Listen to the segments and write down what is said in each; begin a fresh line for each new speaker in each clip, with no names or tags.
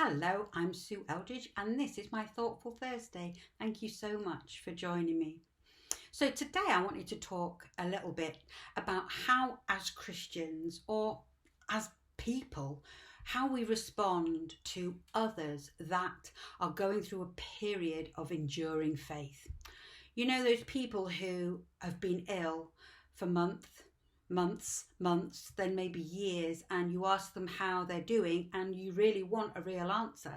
Hello, I'm Sue Eldridge, and this is my Thoughtful Thursday. Thank you so much for joining me. So, today I wanted to talk a little bit about how, as Christians or as people, how we respond to others that are going through a period of enduring faith. You know, those people who have been ill for months, then maybe years, and you ask them how they're doing and you really want a real answer.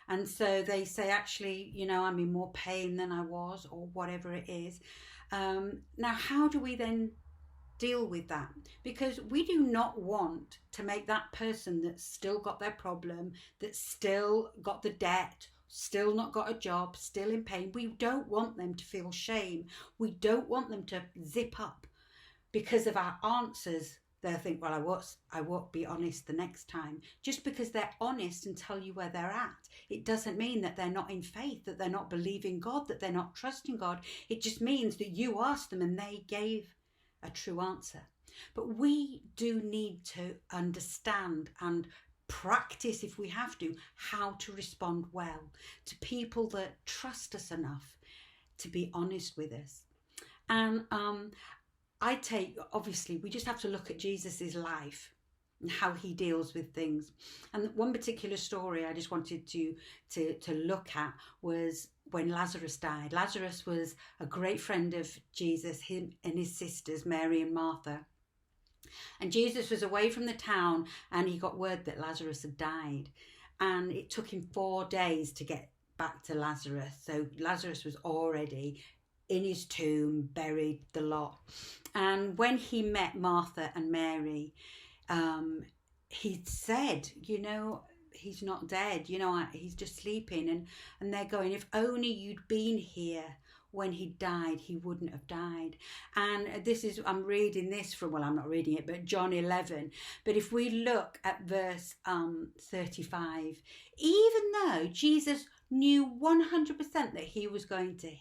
And so they say, actually, I'm in more pain than I was, or whatever it is. Now, how do we then deal with that? Because we do not want to make that person that's still got their problem, that's still got the debt, still not got a job, still in pain. We don't want them to feel shame. We don't want them to zip up because of our answers. They'll think, well, I won't be honest the next time. Just because they're honest and tell you where they're at, it doesn't mean that they're not in faith, that they're not believing God, that they're not trusting God. It just means that you asked them and they gave a true answer. But we do need to understand and practice, if we have to, how to respond well to people that trust us enough to be honest with us. And obviously, we just have to look at Jesus's life and how he deals with things. And one particular story I just wanted to look at was when Lazarus died. Lazarus was a great friend of Jesus, him and his sisters, Mary and Martha. And Jesus was away from the town and he got word that Lazarus had died. And it took him 4 days to get back to Lazarus. So Lazarus was already in his tomb, buried, the lot. And when he met Martha and Mary, he said, he's not dead, he's just sleeping. And they're going, if only you'd been here when he died, he wouldn't have died. And I'm reading this from, well, I'm not reading it, but John 11. But if we look at verse 35, even though Jesus knew 100% that he was going to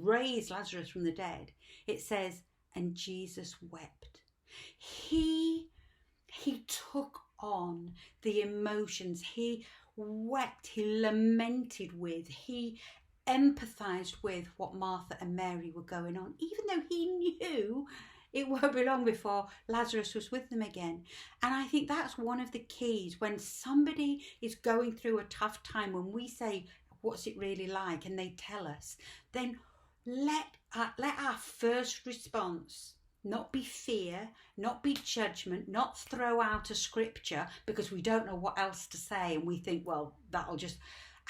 raise Lazarus from the dead, it says, and Jesus wept. He took on the emotions. He wept, he lamented with, he empathized with what Martha and Mary were going on, even though he knew it won't be long before Lazarus was with them again. And I think that's one of the keys when somebody is going through a tough time, when we say, what's it really like? And they tell us, then let our first response not be fear, not be judgment, not throw out a scripture because we don't know what else to say. And we think, well, that'll just...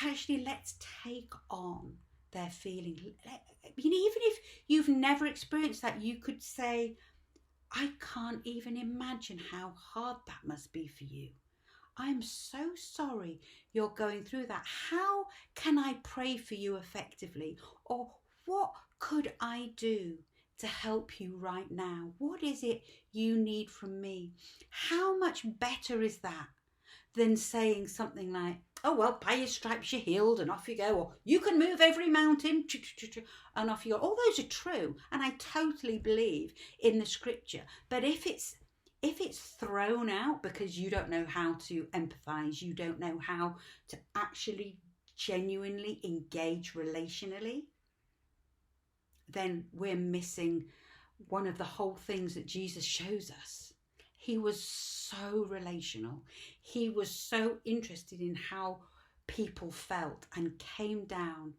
Actually, let's take on their feeling. Even if you've never experienced that, you could say, I can't even imagine how hard that must be for you. I'm so sorry you're going through that. How can I pray for you effectively? Or what could I do to help you right now? What is it you need from me? How much better is that than saying something like, oh, well, by your stripes you're healed and off you go, or you can move every mountain and off you go. All those are true, and I totally believe in the scripture. But if it's thrown out because you don't know how to empathize, you don't know how to actually genuinely engage relationally, then we're missing one of the whole things that Jesus shows us. He was so relational. He was so interested in how people felt and came down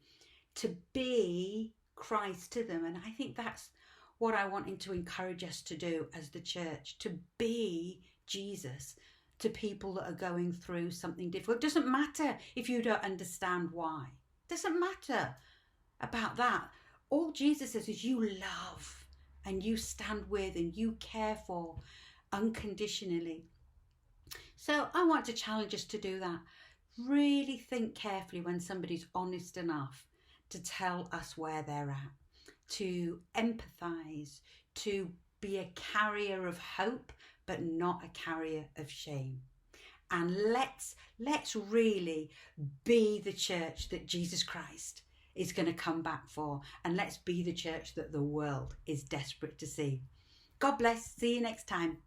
to be Christ to them. And I think that's what I wanted to encourage us to do as the church, to be Jesus to people that are going through something difficult. It doesn't matter if you don't understand why. It doesn't matter about that. All Jesus says is you love and you stand with and you care for unconditionally. So I want to challenge us to do that. Really think carefully when somebody's honest enough to tell us where they're at, to empathize, to be a carrier of hope, but not a carrier of shame. And let's really be the church that Jesus Christ is going to come back for. And let's be the church that the world is desperate to see. God bless. See you next time.